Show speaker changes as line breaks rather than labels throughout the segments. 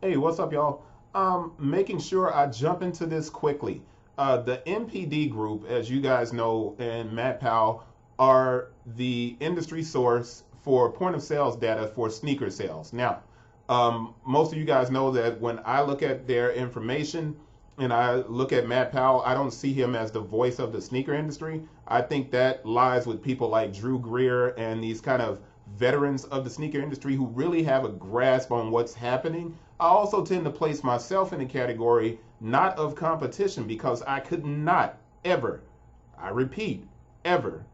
Hey, what's up, y'all? Making sure I jump into this quickly. The NPD group, as you guys know, and Matt Powell are the industry source for point of sales data for sneaker sales. Now, most of you guys know that when I look at their information and I look at Matt Powell, I don't see him as the voice of the sneaker industry. I think that lies with people like Drew Greer and these kind of veterans of the sneaker industry who really have a grasp on what's happening. I also tend to place myself in a category not of competition because I could not ever, I repeat, ever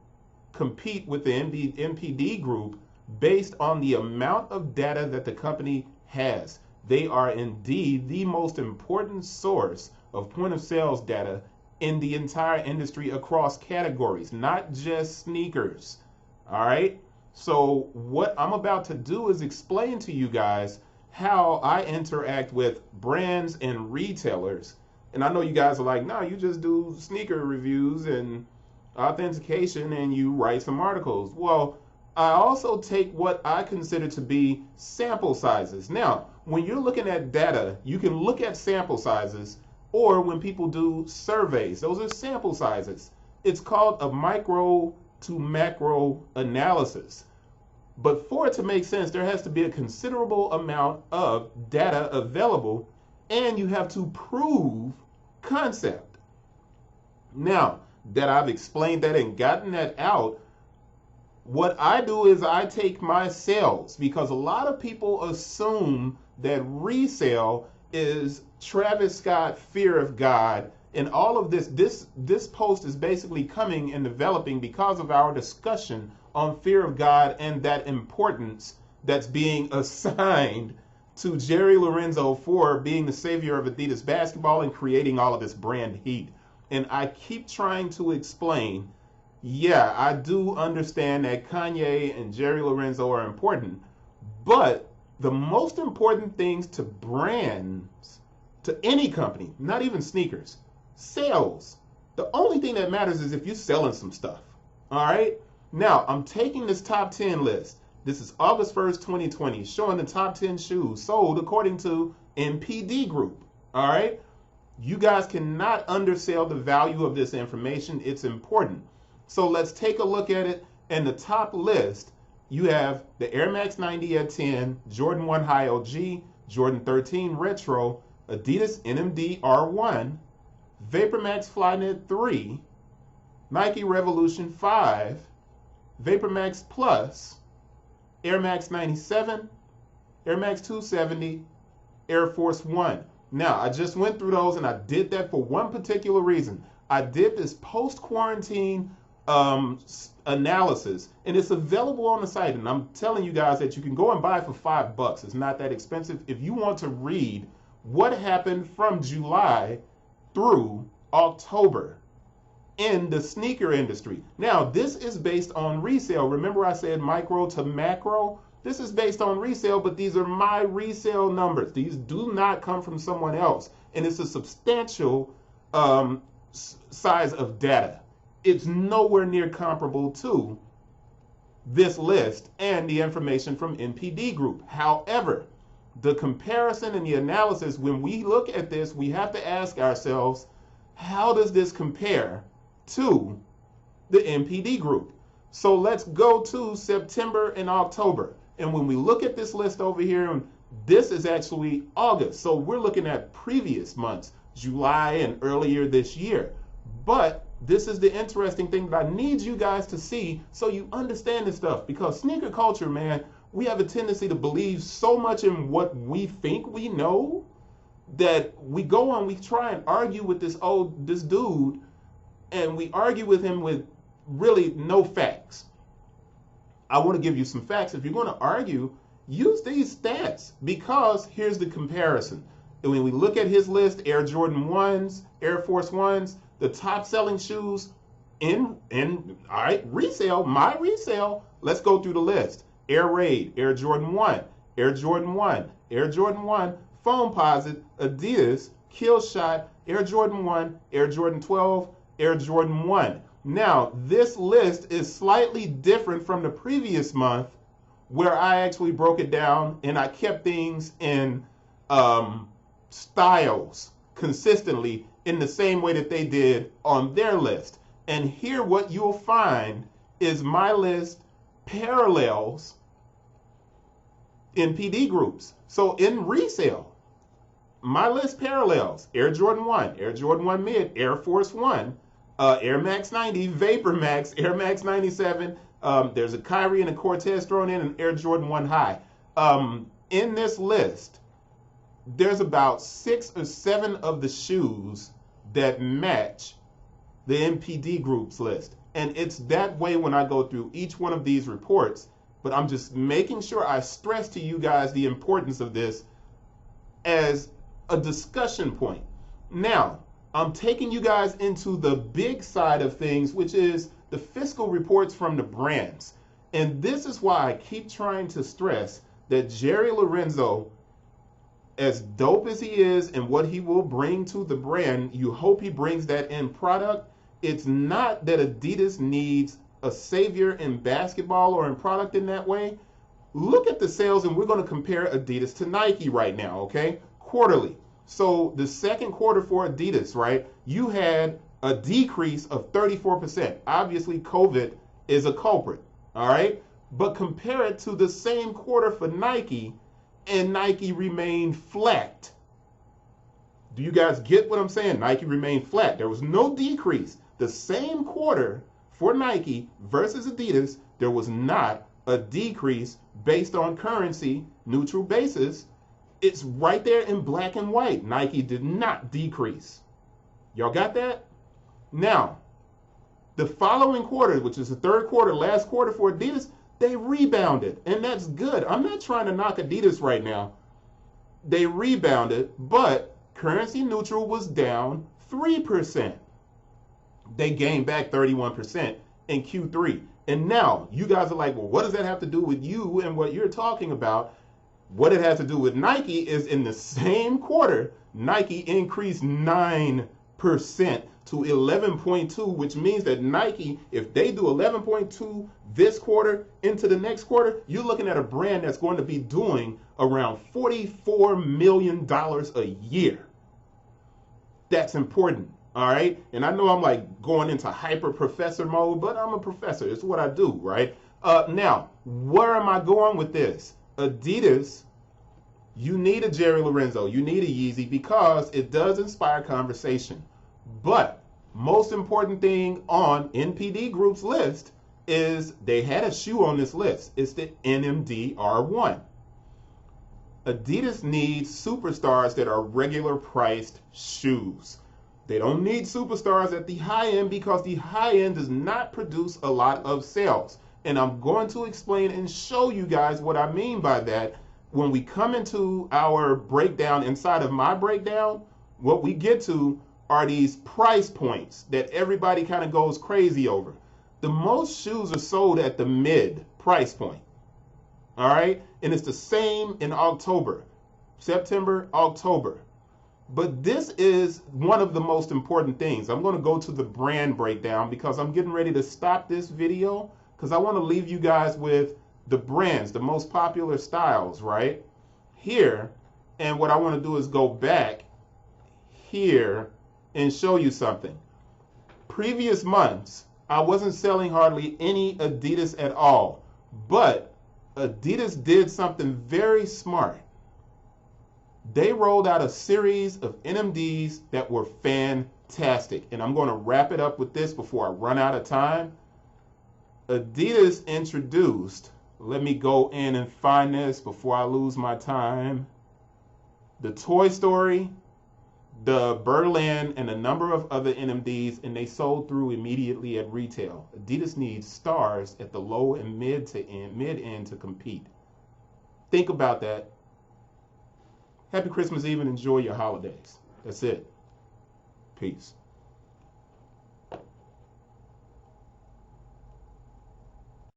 compete with the NPD group based on the amount of data that the company has. They are indeed the most important source of point of sales data in the entire industry across categories, not just sneakers. All right? So what I'm about to do is explain to you guys how I interact with brands and retailers. And I know you guys are like, no, you just do sneaker reviews and authentication and you write some articles. Well, I also take what I consider to be sample sizes. Now, when you're looking at data, you can look at sample sizes, or when people do surveys, those are sample sizes. It's called a micro to macro analysis. But for it to make sense, there has to be a considerable amount of data available, and you have to prove concept. Now that I've explained that and gotten that out, what I do is I take my sales, because a lot of people assume that resale is Travis Scott, fear of God, and all of this post is basically coming and developing because of our discussion on fear of God and that importance that's being assigned to Jerry Lorenzo for being the savior of Adidas basketball and creating all of this brand heat. And I keep trying to explain, yeah, I do understand that Kanye and Jerry Lorenzo are important, but the most important things to brands, to any company, not even sneakers, sales. The only thing that matters is if you're selling some stuff. All right? Now, I'm taking this top 10 list. This is August 1st, 2020, showing the top 10 shoes sold according to NPD Group. All right? You guys cannot undersell the value of this information. It's important. So let's take a look at it. In the top list, you have the Air Max 90 at 10, Jordan 1 High OG, Jordan 13 Retro, Adidas NMD R1, VaporMax Flyknit 3, Nike Revolution 5, VaporMax Plus, Air Max 97, Air Max 270, Air Force One. Now, I just went through those and I did that for one particular reason. I did this post-quarantine analysis, and it's available on the site. And I'm telling you guys that you can go and buy it for $5. It's not that expensive. If you want to read what happened from July through October in the sneaker industry. Now, this is based on resale. Remember I said micro to macro? This is based on resale, but these are my resale numbers. These do not come from someone else. And it's a substantial size of data. It's nowhere near comparable to this list and the information from NPD Group. However, the comparison and the analysis, when we look at this, we have to ask ourselves, how does this compare to the NPD Group? So let's go to September and October. And when we look at this list over here, this is actually August. So we're looking at previous months, July and earlier this year. But this is the interesting thing that I need you guys to see so you understand this stuff. Because sneaker culture, man, we have a tendency to believe so much in what we think we know that we go on, we try and argue with this dude, and we argue with him with really no facts. I want to give you some facts. If you're going to argue, use these stats, because here's the comparison. And when we look at his list, Air Jordan 1s, Air Force 1s, the top selling shoes in all right, resale, my resale, let's go through the list. Air Raid, Air Jordan 1, Air Jordan 1, Air Jordan 1, Foamposite, Adidas, Killshot, Air Jordan 1, Air Jordan 12, Air Jordan 1. Now, this list is slightly different from the previous month where I actually broke it down and I kept things in styles consistently in the same way that they did on their list. And here what you'll find is my list parallels NPD groups. So in resale, my list parallels Air Jordan 1, Air Jordan 1 Mid, Air Force 1, Air Max 90, Vapor Max, Air Max 97. There's a Kyrie and a Cortez thrown in, and Air Jordan 1 High. In this list, there's about 6 or 7 of the shoes that match the NPD groups list. And it's that way when I go through each one of these reports, but I'm just making sure I stress to you guys the importance of this as a discussion point. Now, I'm taking you guys into the big side of things, which is the fiscal reports from the brands. And this is why I keep trying to stress that Jerry Lorenzo, as dope as he is and what he will bring to the brand, you hope he brings that in product. It's not that Adidas needs a savior in basketball or in product in that way. Look at the sales, and we're going to compare Adidas to Nike right now, okay? Quarterly. So the second quarter for Adidas, right, you had a decrease of 34%. Obviously, COVID is a culprit, all right? But compare it to the same quarter for Nike, and Nike remained flat. Do you guys get what I'm saying? Nike remained flat. There was no decrease. The same quarter for Nike versus Adidas, there was not a decrease based on currency neutral basis. It's right there in black and white. Nike did not decrease. Y'all got that? Now, the following quarter, which is the third quarter, last quarter for Adidas, they rebounded, and that's good. I'm not trying to knock Adidas right now. They rebounded, but currency neutral was down 3%. They gained back 31% in Q3. And now you guys are like, well, what does that have to do with you and what you're talking about? What it has to do with Nike is in the same quarter, Nike increased 9% to 11.2, which means that Nike, if they do 11.2 this quarter into the next quarter, you're looking at a brand that's going to be doing around $44 million a year. That's important. All right. And I know I'm like going into hyper professor mode, but I'm a professor. It's what I do. Right. Now, where am I going with this? Adidas, you need a Jerry Lorenzo. You need a Yeezy because it does inspire conversation. But most important thing on NPD Group's list is they had a shoe on this list. It's the NMD R1. Adidas needs superstars that are regular priced shoes. They don't need superstars at the high end because the high end does not produce a lot of sales. And I'm going to explain and show you guys what I mean by that when we come into our breakdown. Inside of my breakdown, what we get to are these price points that everybody kind of goes crazy over. The most shoes are sold at the mid price point. All right. And it's the same in October, September, October. But this is one of the most important things. I'm going to go to the brand breakdown because I'm getting ready to stop this video because I want to leave you guys with the brands, the most popular styles, right? Here. And what I want to do is go back here and show you something. Previous months, I wasn't selling hardly any Adidas at all. But Adidas did something very smart. They rolled out a series of NMDs that were fantastic. And I'm going to wrap it up with this before I run out of time. Adidas introduced, let me go in and find this before I lose my time, the Toy Story, the Berlin, and a number of other NMDs, and they sold through immediately at retail. Adidas needs stars at the low and mid end to compete. Think about that. Happy Christmas Eve and enjoy your holidays. That's it. Peace.